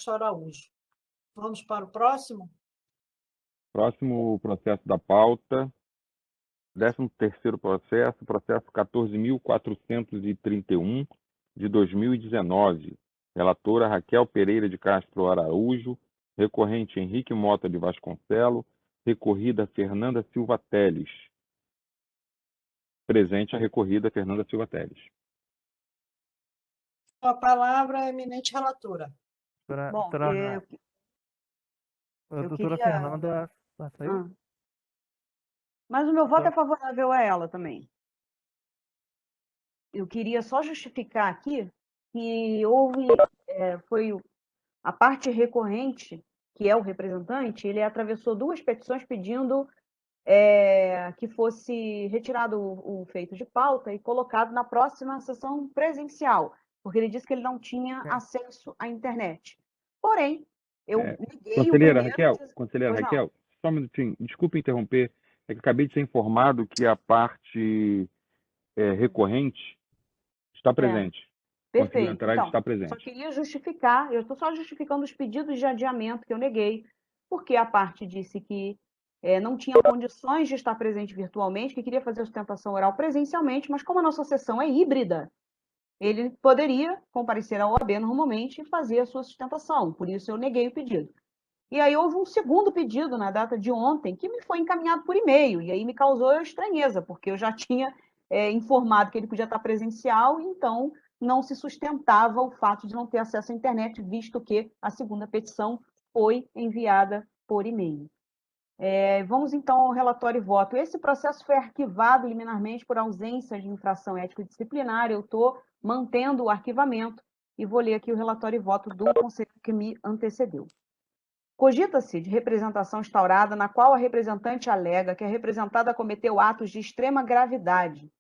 Castro Araújo. Vamos para o próximo? Próximo processo da pauta, 13º processo, processo 14.431, de 2019. Relatora Raquel Pereira de Castro Araújo, recorrente Henrique Mota de Vasconcelo, recorrida Fernanda Silva Teles. Presente a recorrida Fernanda Silva Teles. A palavra, eminente relatora. Bom, A eu doutora queria... Fernanda saiu? Mas o meu voto é favorável a ela também. Eu queria só justificar aqui que foi a parte recorrente, que é o representante, ele atravessou 2 petições pedindo que fosse retirado o feito de pauta e colocado na próxima sessão presencial, porque ele disse que ele não tinha acesso à internet. Porém, eu neguei Conselheira o Raquel, primeiro... conselheira Raquel, só um minutinho, desculpe interromper, é que eu acabei de ser informado que a parte recorrente está presente. Conseguiu Perfeito. entrar e Então, está só presente. queria justificar, eu estou só justificando os pedidos de adiamento que eu neguei, porque a parte disse que não tinha condições de estar presente virtualmente, que queria fazer a sustentação oral presencialmente, mas como a nossa sessão é híbrida, ele poderia comparecer à OAB normalmente e fazer a sua sustentação, por isso eu neguei o pedido. E aí houve um segundo pedido na data de ontem, que me foi encaminhado por e-mail, e aí me causou estranheza, porque eu já tinha informado que ele podia estar presencial, então não se sustentava o fato de não ter acesso à internet, visto que a segunda petição foi enviada por e-mail. Vamos então ao relatório e voto. Esse processo foi arquivado liminarmente por ausência de infração ético-disciplinar, eu estou mantendo o arquivamento e vou ler aqui o relatório e voto do conselho que me antecedeu. Cogita-se de representação instaurada na qual a representante alega que a representada cometeu atos de extrema gravidade.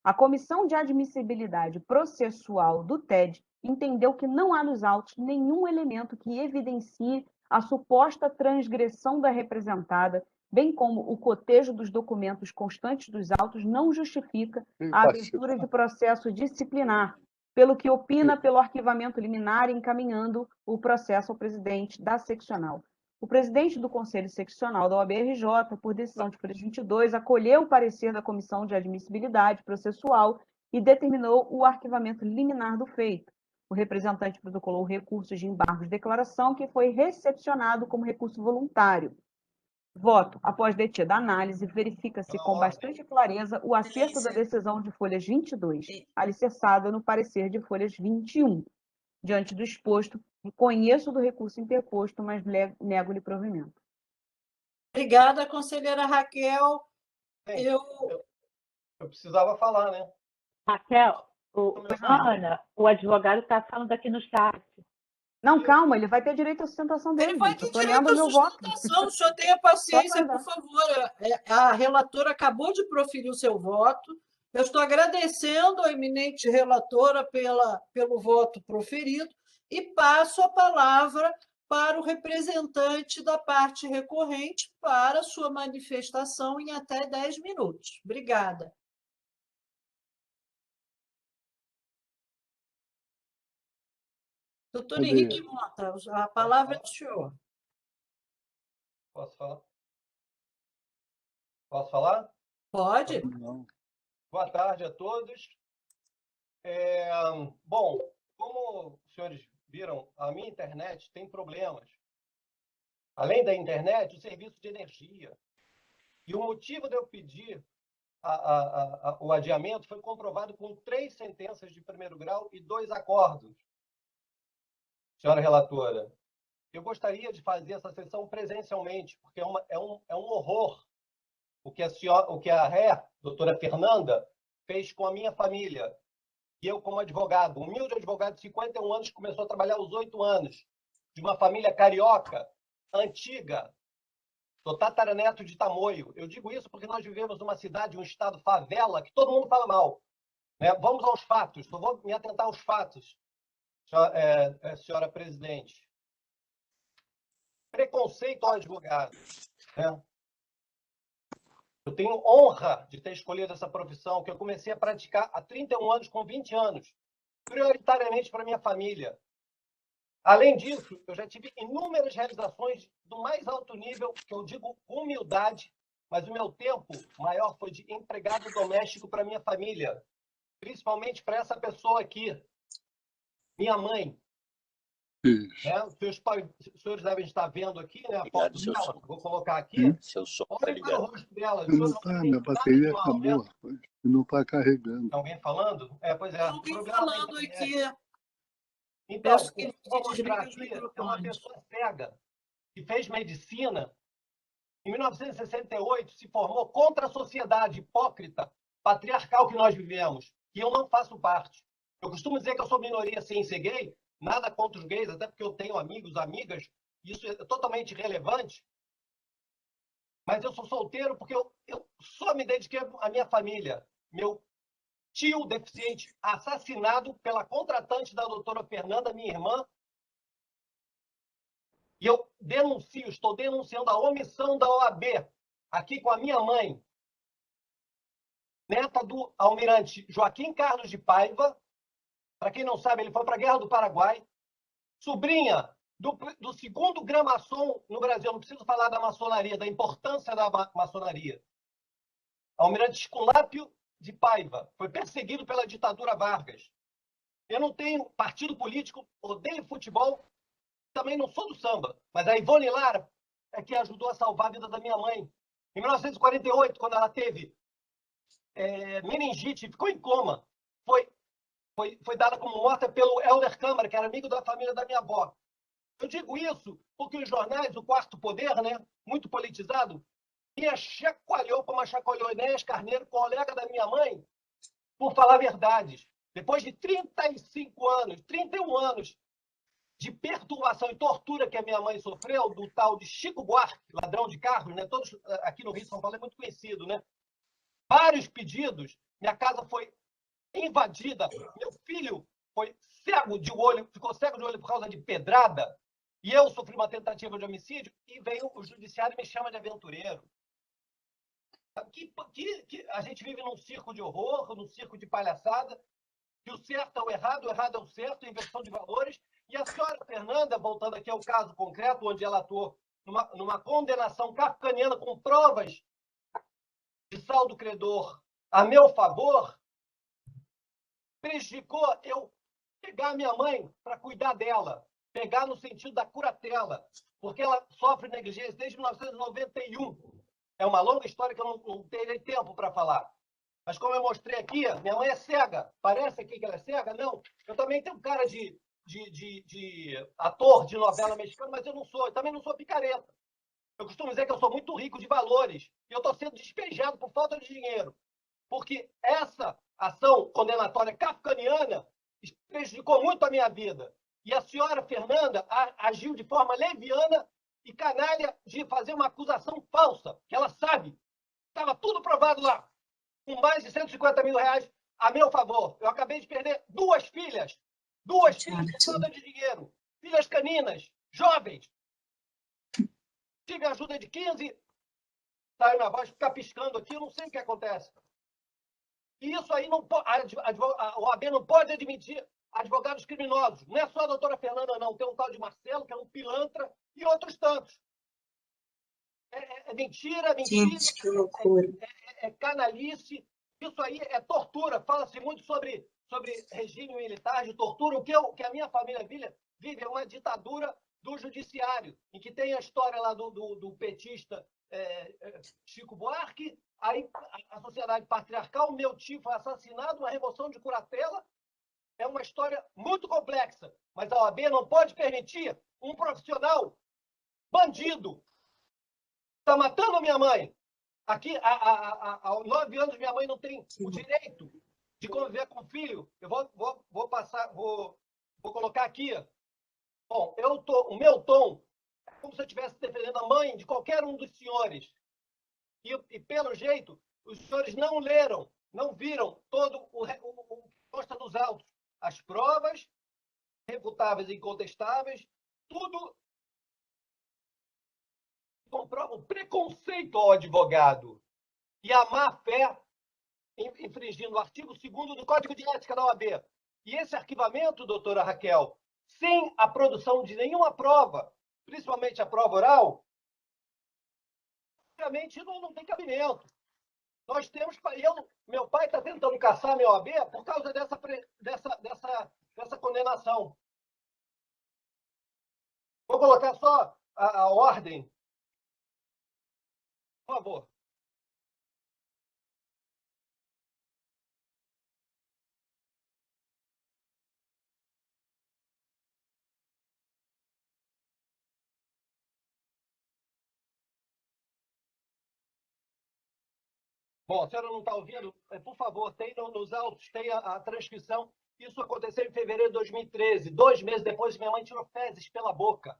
A Comissão de Admissibilidade Processual do TED entendeu que não há nos autos nenhum elemento que evidencie a suposta transgressão da representada, bem como o cotejo dos documentos constantes dos autos não justifica a abertura de processo disciplinar, pelo que opina pelo arquivamento liminar, encaminhando o processo ao presidente da seccional. O presidente do Conselho Seccional da OAB-RJ, por decisão de folha 22, acolheu o parecer da Comissão de Admissibilidade Processual e determinou o arquivamento liminar do feito. O representante protocolou o recurso de embargo de declaração, que foi recepcionado como recurso voluntário. Voto. Após detida a análise, verifica-se com bastante clareza o acerto da decisão de folhas 22, alicerçada no parecer de folhas 21. Diante do exposto, reconheço do recurso interposto, mas nego-lhe provimento. Obrigada, conselheira Raquel. Eu precisava falar, né? Raquel, Ana, o advogado está falando aqui no chat. Não, calma, ele vai ter direito à sustentação dele. Ele vai gente. ter Eu tô direito lendo à meu voto. sustentação. O senhor tenha paciência, por favor. A relatora acabou de proferir o seu voto. Eu estou agradecendo a eminente relatora pelo voto proferido e passo a palavra para o representante da parte recorrente para sua manifestação em até 10 minutos. Obrigada. Doutor Henrique Mota, a palavra é do senhor. Posso falar? Posso falar? Pode. Boa tarde a todos. Bom, como os senhores viram, a minha internet tem problemas. Além da internet, o serviço de energia. E o motivo de eu pedir o adiamento foi comprovado com 3 sentenças de primeiro grau e 2 acordos. Senhora relatora, eu gostaria de fazer essa sessão presencialmente, porque é um horror o que a doutora Fernanda, fez com a minha família. E eu, como advogado, humilde advogado de 51 anos, começou a trabalhar aos 8 anos, de uma família carioca, antiga, sou tataraneto de Tamoio. Eu digo isso porque nós vivemos numa cidade, um estado favela, que todo mundo fala mal. Né? Vamos aos fatos, só vou me atentar aos fatos, senhora presidente. Preconceito ao advogado. Né? Eu tenho honra de ter escolhido essa profissão, que eu comecei a praticar há 31 anos, com 20 anos, prioritariamente para minha família. Além disso, eu já tive inúmeras realizações do mais alto nível, que eu digo com humildade, mas o meu tempo maior foi de empregado doméstico para minha família, principalmente para essa pessoa aqui, minha mãe. Né? Os senhores devem estar vendo aqui, né? A foto dela, vou colocar aqui. Olha para o rosto dela. Não tá, minha bateria acabou, rapaz. Não está carregando. Alguém falando? Pois é. Alguém falando aqui. Então, o que eu vou mostrar aqui é uma pessoa cega que fez medicina. Em 1968, se formou contra a sociedade hipócrita, patriarcal que nós vivemos, que eu não faço parte. Eu costumo dizer que eu sou minoria sem ser gay, nada contra os gays, até porque eu tenho amigos, amigas, isso é totalmente irrelevante. Mas eu sou solteiro porque eu só me dediquei à minha família. Meu tio deficiente assassinado pela contratante da doutora Fernanda, minha irmã. E eu estou denunciando a omissão da OAB, aqui com a minha mãe, neta do almirante Joaquim Carlos de Paiva. Para quem não sabe, ele foi para a Guerra do Paraguai. Sobrinha do segundo grã-maçom no Brasil. Não preciso falar da maçonaria, da importância da maçonaria. Almirante Esculápio de Paiva. Foi perseguido pela ditadura Vargas. Eu não tenho partido político, odeio futebol, também não sou do samba. Mas a Ivone Lara é que ajudou a salvar a vida da minha mãe. Em 1948, quando ela teve meningite, ficou em coma, foi dada como morta pelo Helder Câmara, que era amigo da família da minha avó. Eu digo isso porque os jornais, o Quarto Poder, né, muito politizado, me chacoalhou como chacoalhou Inês Carneiro, colega da minha mãe, por falar verdades. Depois de 35 anos, 31 anos de perturbação e tortura que a minha mãe sofreu, do tal de Chico Buarque, ladrão de carros, né? Todos aqui no Rio de São Paulo é muito conhecido, né? Vários pedidos, minha casa foi invadida, meu filho foi cego de olho, ficou cego de olho por causa de pedrada, e eu sofri uma tentativa de homicídio, e veio o judiciário e me chama de aventureiro. A gente vive num circo de horror, num circo de palhaçada, que o certo é o errado é o certo, inversão de valores. E a senhora Fernanda, voltando aqui ao caso concreto, onde ela atuou numa condenação kafkaniana com provas de saldo credor a meu favor, prejudicou eu pegar minha mãe para cuidar dela, pegar no sentido da curatela, porque ela sofre negligência desde 1991. É uma longa história que eu não terei tempo para falar. Mas como eu mostrei aqui, minha mãe é cega. Parece aqui que ela é cega? Não. Eu também tenho cara de ator de novela mexicana, mas eu não sou. Eu também não sou picareta. Eu costumo dizer que eu sou muito rico de valores e eu estou sendo despejado por falta de dinheiro. Porque essa ação condenatória kafkaniana prejudicou muito a minha vida. E a senhora Fernanda agiu de forma leviana e canalha de fazer uma acusação falsa, que ela sabe. Estava tudo provado lá, com mais de 150 mil reais a meu favor. Eu acabei de perder duas filhas por falta de dinheiro. Filhas caninas, jovens. Tive ajuda de 15, saiu minha voz, ficar piscando aqui, eu não sei o que acontece. E isso aí não pode, a OAB não pode admitir advogados criminosos. Não é só a doutora Fernanda, não. Tem um tal de Marcelo, que é um pilantra, e outros tantos. É mentira. Gente, que loucura. É canalice. Isso aí é tortura. Fala-se muito sobre regime militar de tortura. O que a minha família vive é uma ditadura do judiciário, em que tem a história lá do petista Chico Buarque, aí a sociedade patriarcal, meu tio foi assassinado, uma remoção de curatela. É uma história muito complexa, mas a OAB não pode permitir um profissional bandido. Está matando minha mãe. Aqui, há 9 anos, minha mãe não tem o direito de conviver com o filho. Eu vou colocar aqui. Bom, o meu tom é como se eu estivesse defendendo a mãe de qualquer um dos senhores. E pelo jeito, os senhores não leram, não viram todo o que consta dos autos. As provas, refutáveis e incontestáveis, tudo comprova o preconceito ao advogado e a má-fé, infringindo o artigo 2º do Código de Ética da OAB. E esse arquivamento, doutora Raquel, sem a produção de nenhuma prova, principalmente a prova oral, obviamente não tem cabimento. Nós temos... meu pai está tentando caçar meu OAB por causa dessa condenação. Vou colocar só a ordem. Por favor. Bom, a senhora não está ouvindo? Por favor, tem nos autos, tem a transcrição. Isso aconteceu em fevereiro de 2013, 2 meses depois que minha mãe tirou fezes pela boca.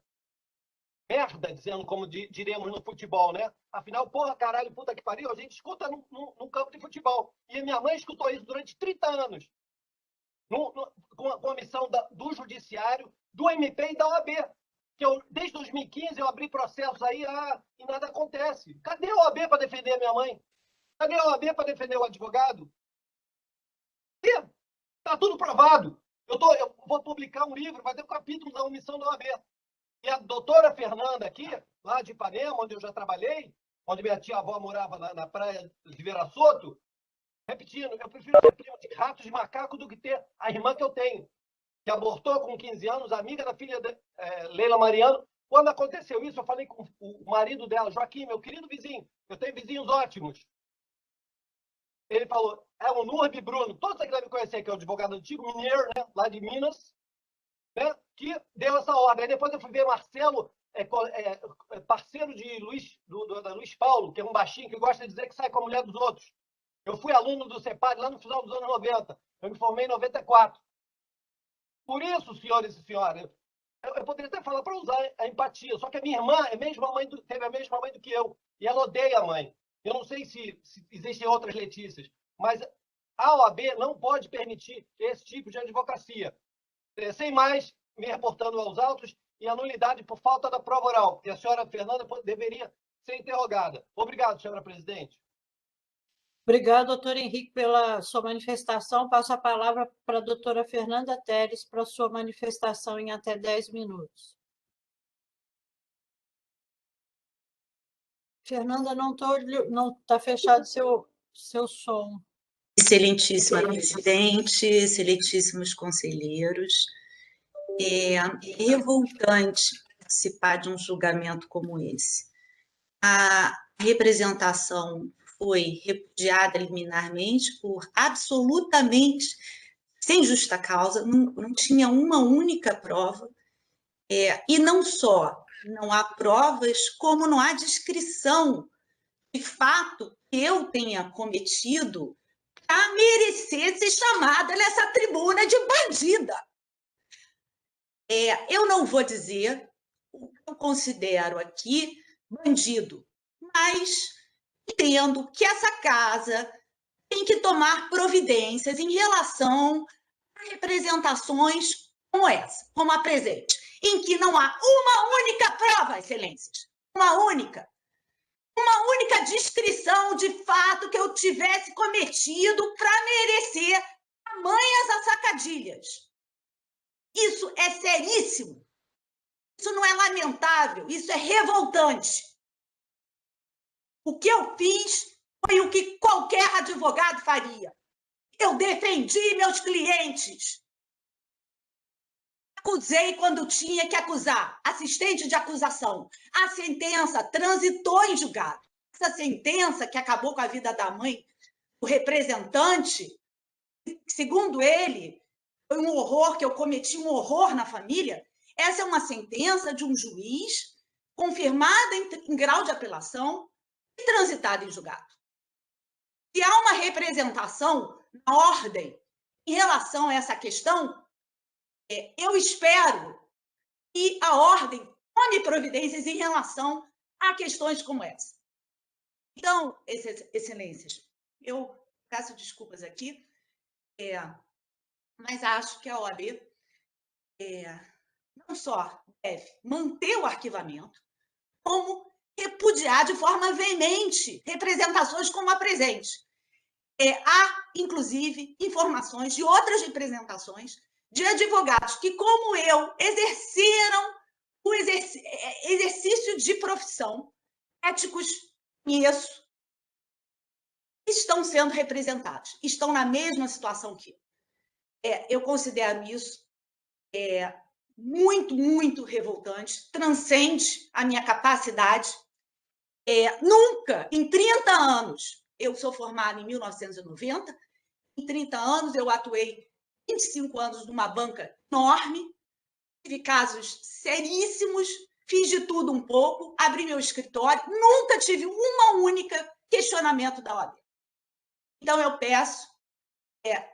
Merda, dizendo como diremos no futebol, né? Afinal, porra, caralho, puta que pariu, a gente escuta num campo de futebol. E minha mãe escutou isso durante 30 anos. Com a missão do Judiciário, do MP e da OAB. Que desde 2015 eu abri processos aí e nada acontece. Cadê a OAB para defender a minha mãe? Cadê a OAB para defender o advogado? Está tudo provado. Eu vou publicar um livro, vai ter um capítulo da omissão da OAB. E a doutora Fernanda aqui, lá de Ipanema, onde eu já trabalhei, onde minha tia-avó morava na praia de Veraçoto, repetindo, eu prefiro ter primo de rato de macaco do que ter a irmã que eu tenho, que abortou com 15 anos, amiga da filha de Leila Mariano. Quando aconteceu isso, eu falei com o marido dela, Joaquim, meu querido vizinho, eu tenho vizinhos ótimos. Ele falou, é o Nurbi Bruno, todos aqui devem conhecer, que é o advogado antigo, mineiro, né, lá de Minas, né, que deu essa ordem. Aí depois eu fui ver Marcelo, parceiro de da Luiz Paulo, que é um baixinho que gosta de dizer que sai com a mulher dos outros. Eu fui aluno do CEPAD lá no final dos anos 90. Eu me formei em 94. Por isso, senhores e senhoras, eu poderia até falar para usar a empatia, só que a minha irmã teve a mesma mãe do que eu, e ela odeia a mãe. Eu não sei se existem outras Letícias, mas a OAB não pode permitir esse tipo de advocacia. Sem mais, me reportando aos autos e a nulidade por falta da prova oral, porque a senhora Fernanda deveria ser interrogada. Obrigado, senhora presidente. Obrigado, doutor Henrique, pela sua manifestação. Passo a palavra para a doutora Fernanda Teres para a sua manifestação em até 10 minutos. Fernanda, não está fechado seu som. Excelentíssima presidente, excelentíssimos conselheiros, é revoltante participar de um julgamento como esse. A representação foi repudiada liminarmente por absolutamente sem justa causa, não tinha uma única prova, e não só não há provas, como não há descrição de fato que eu tenha cometido para merecer ser chamada nessa tribuna de bandida. Eu não vou dizer o que eu considero aqui bandido, mas entendo que essa casa tem que tomar providências em relação a representações como essa, como a presente, em que não há uma única prova, excelências, uma única descrição de fato que eu tivesse cometido para merecer tamanhas assacadilhas. Isso é seríssimo. Isso não é lamentável, isso é revoltante. O que eu fiz foi o que qualquer advogado faria. Eu defendi meus clientes. Acusei quando tinha que acusar, assistente de acusação. A sentença transitou em julgado. Essa sentença que acabou com a vida da mãe, o representante, segundo ele, foi um horror, que eu cometi um horror na família. Essa é uma sentença de um juiz confirmada em grau de apelação e transitada em julgado. Se há uma representação na ordem em relação a essa questão, eu espero que a ordem tome providências em relação a questões como essa. Então, excelências, eu peço desculpas aqui, mas acho que a OAB não só deve manter o arquivamento, como repudiar de forma veemente representações como a presente. Há, inclusive, informações de outras representações de advogados que, como eu, exerceram o exercício de profissão, éticos, conheço, estão sendo representados, estão na mesma situação que eu. Eu considero isso muito, muito revoltante, transcende a minha capacidade. Nunca, em 30 anos, eu sou formada em 1990, em 30 anos eu atuei 25 anos numa banca enorme, tive casos seríssimos, fiz de tudo um pouco, abri meu escritório, nunca tive uma única questionamento da OAB. Então, eu peço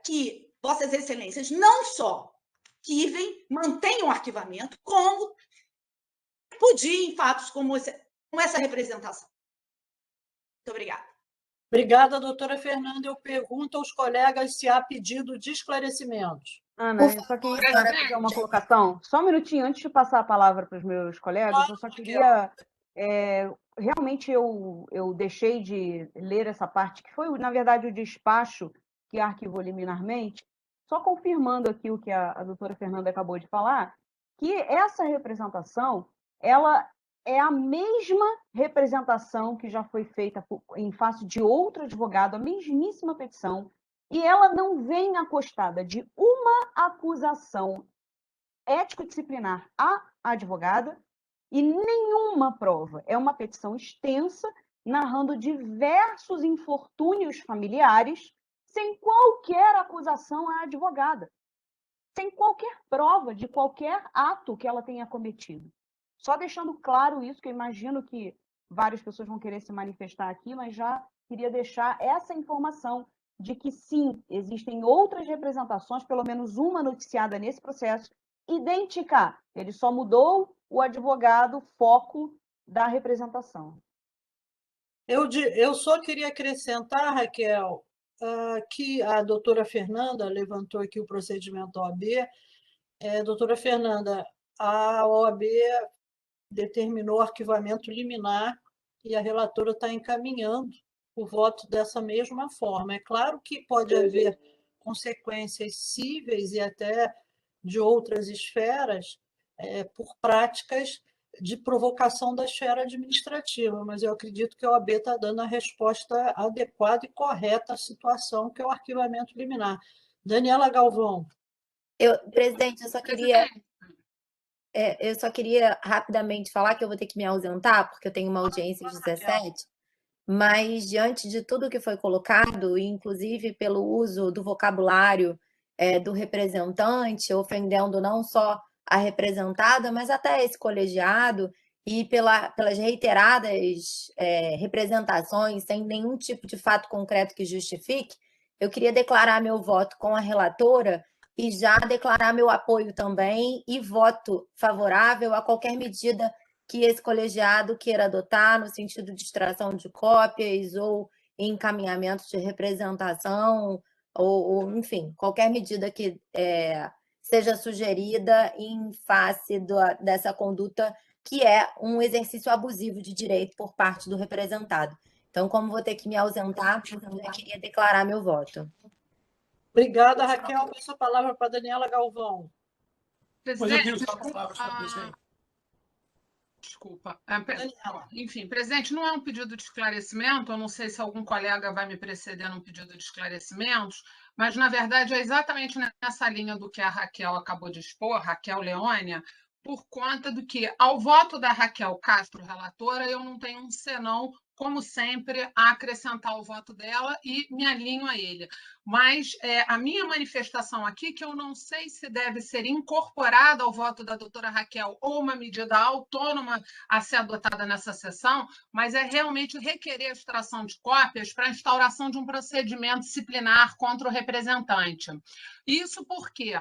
que Vossas Excelências não só arquivem, mantenham o arquivamento, como repudiem fatos como essa representação. Muito obrigada. Obrigada, doutora Fernanda. Eu pergunto aos colegas se há pedido de esclarecimentos. Ana, eu só queria fazer uma colocação. Só um minutinho, antes de passar a palavra para os meus colegas, eu só queria... realmente, eu deixei de ler essa parte, que foi, na verdade, o despacho que arquivou liminarmente, só confirmando aqui o que a doutora Fernanda acabou de falar, que essa representação, ela é a mesma representação que já foi feita em face de outro advogado, a mesmíssima petição, e ela não vem acostada de uma acusação ético-disciplinar à advogada e nenhuma prova. É uma petição extensa, narrando diversos infortúnios familiares, sem qualquer acusação à advogada, sem qualquer prova de qualquer ato que ela tenha cometido. Só deixando claro isso, que eu imagino que várias pessoas vão querer se manifestar aqui, mas já queria deixar essa informação de que, sim, existem outras representações, pelo menos uma noticiada nesse processo, idêntica. Ele só mudou o advogado, foco da representação. Eu só queria acrescentar, Raquel, que a doutora Fernanda levantou aqui o procedimento da OAB. Doutora Fernanda, a OAB determinou arquivamento liminar e a relatora está encaminhando o voto dessa mesma forma. É claro que pode haver consequências cíveis e até de outras esferas por práticas de provocação da esfera administrativa, mas eu acredito que a OAB está dando a resposta adequada e correta à situação, que é o arquivamento liminar. Daniela Galvão. Presidente, eu só queria rapidamente falar que eu vou ter que me ausentar, porque eu tenho uma audiência às 17, mas diante de tudo que foi colocado, inclusive pelo uso do vocabulário do representante, ofendendo não só a representada, mas até esse colegiado, e pelas reiteradas representações, sem nenhum tipo de fato concreto que justifique, eu queria declarar meu voto com a relatora e já declarar meu apoio também e voto favorável a qualquer medida que esse colegiado queira adotar no sentido de extração de cópias ou encaminhamento de representação, ou enfim, qualquer medida que seja sugerida em face dessa conduta que é um exercício abusivo de direito por parte do representado. Então, como vou ter que me ausentar, eu queria declarar meu voto. Obrigada, Raquel. Passo a palavra para a Daniela Galvão. Presidente, desculpa. Enfim, presidente, não é um pedido de esclarecimento, eu não sei se algum colega vai me preceder num pedido de esclarecimentos, mas, na verdade, é exatamente nessa linha do que a Raquel acabou de expor, Raquel Leônia, por conta do que, ao voto da Raquel Castro, relatora, eu não tenho um senão, como sempre, a acrescentar o voto dela e me alinho a ele. Mas a minha manifestação aqui, que eu não sei se deve ser incorporada ao voto da doutora Raquel ou uma medida autônoma a ser adotada nessa sessão, mas é realmente requerer a extração de cópias para a instauração de um procedimento disciplinar contra o representante. Isso porque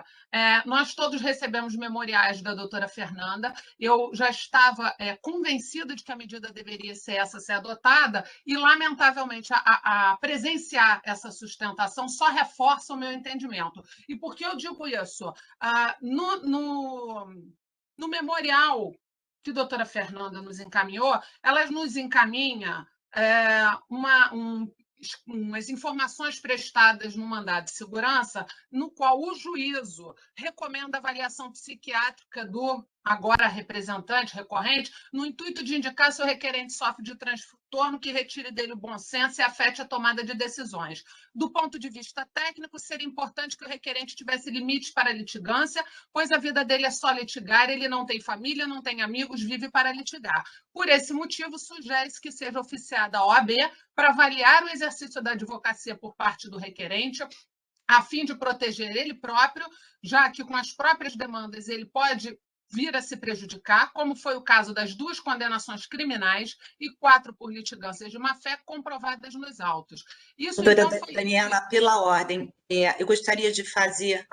nós todos recebemos memoriais da doutora Fernanda, eu já estava convencida de que a medida deveria ser essa ser adotada e, lamentavelmente, a presenciar essa sustentação só reforça o meu entendimento. E por que eu digo isso? No memorial que a doutora Fernanda nos encaminhou, ela nos encaminha umas informações prestadas no mandado de segurança, no qual o juízo recomenda a avaliação psiquiátrica do agora representante, recorrente, no intuito de indicar se o requerente sofre de transtorno que retire dele o bom senso e afete a tomada de decisões. Do ponto de vista técnico, seria importante que o requerente tivesse limites para a litigância, pois a vida dele é só litigar, ele não tem família, não tem amigos, vive para litigar. Por esse motivo, sugere-se que seja oficiada a OAB para avaliar o exercício da advocacia por parte do requerente, a fim de proteger ele próprio, já que com as próprias demandas ele pode vir a se prejudicar, como foi o caso das 2 condenações criminais e 4 por litigâncias de má-fé comprovadas nos autos. Isso, Doutora então, foi... Daniela, pela ordem, eu gostaria de fazer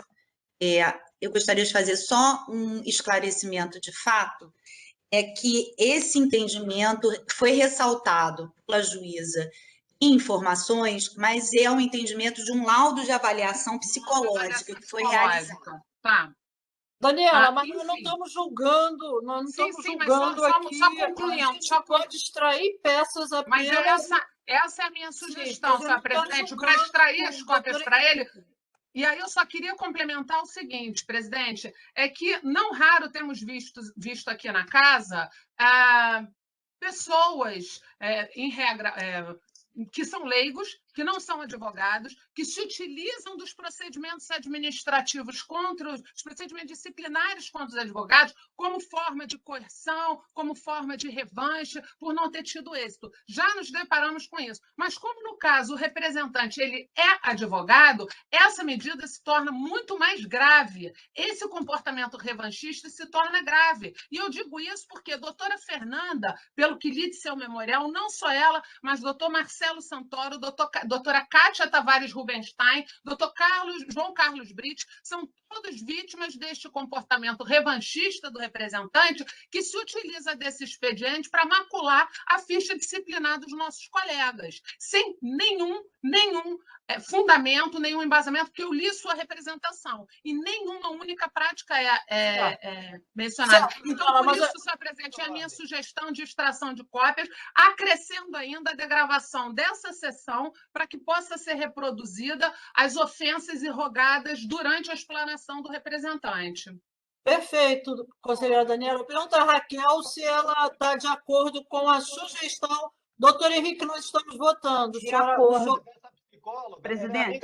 só um esclarecimento de fato, é que esse entendimento foi ressaltado pela juíza em informações, mas é um entendimento de um laudo de avaliação psicológica que foi realizado. Tá. Daniela, mas nós não estamos julgando, nós não estamos julgando aqui. Só concluindo. A gente pode extrair peças apenas. Mas essa é a minha sugestão, senhora presidente, para extrair as cópias para ele. E aí eu só queria complementar o seguinte, presidente, é que não raro temos visto aqui na casa pessoas, em regra, que são leigos, que não são advogados, que se utilizam dos procedimentos administrativos os procedimentos disciplinares contra os advogados, como forma de coerção, como forma de revanche, por não ter tido êxito. Já nos deparamos com isso. Mas como, no caso, o representante ele é advogado, essa medida se torna muito mais grave. Esse comportamento revanchista se torna grave. E eu digo isso porque a doutora Fernanda, pelo que li de seu memorial, não só ela, mas o doutor Marcelo Santoro, doutora Kátia Tavares Rubenstein, doutor João Carlos Brits, são todas vítimas deste comportamento revanchista do representante que se utiliza desse expediente para macular a ficha disciplinar dos nossos colegas, sem nenhum fundamento, nenhum embasamento, porque eu li sua representação e nenhuma única prática é mencionada. Então, por isso, senhora presidente, é a minha sugestão de extração de cópias, acrescendo ainda a degravação dessa sessão para que possa ser reproduzida as ofensas irrogadas durante a explanação do representante. Perfeito, conselheira Daniela. Pergunta a Raquel se ela está de acordo com a sugestão. Doutor Henrique, nós estamos votando. De acordo. Presidente,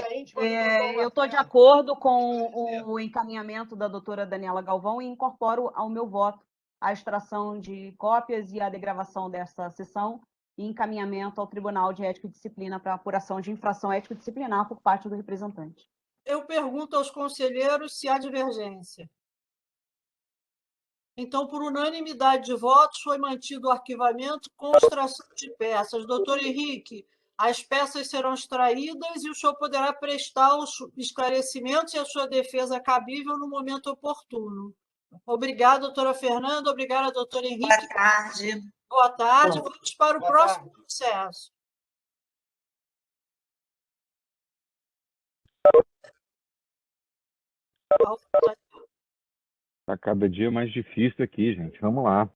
eu estou de acordo com o encaminhamento da doutora Daniela Galvão e incorporo ao meu voto a extração de cópias e a degravação dessa sessão e encaminhamento ao Tribunal de Ética e Disciplina para apuração de infração ético-disciplinar por parte do representante. Eu pergunto aos conselheiros se há divergência. Então, por unanimidade de votos, foi mantido o arquivamento com extração de peças. Doutor Henrique, as peças serão extraídas e o senhor poderá prestar os esclarecimentos e a sua defesa cabível no momento oportuno. Obrigada, doutora Fernanda. Obrigada, doutor Henrique. Boa tarde. Boa tarde. Vamos para o próximo processo. Está cada dia mais difícil aqui, gente. Vamos lá.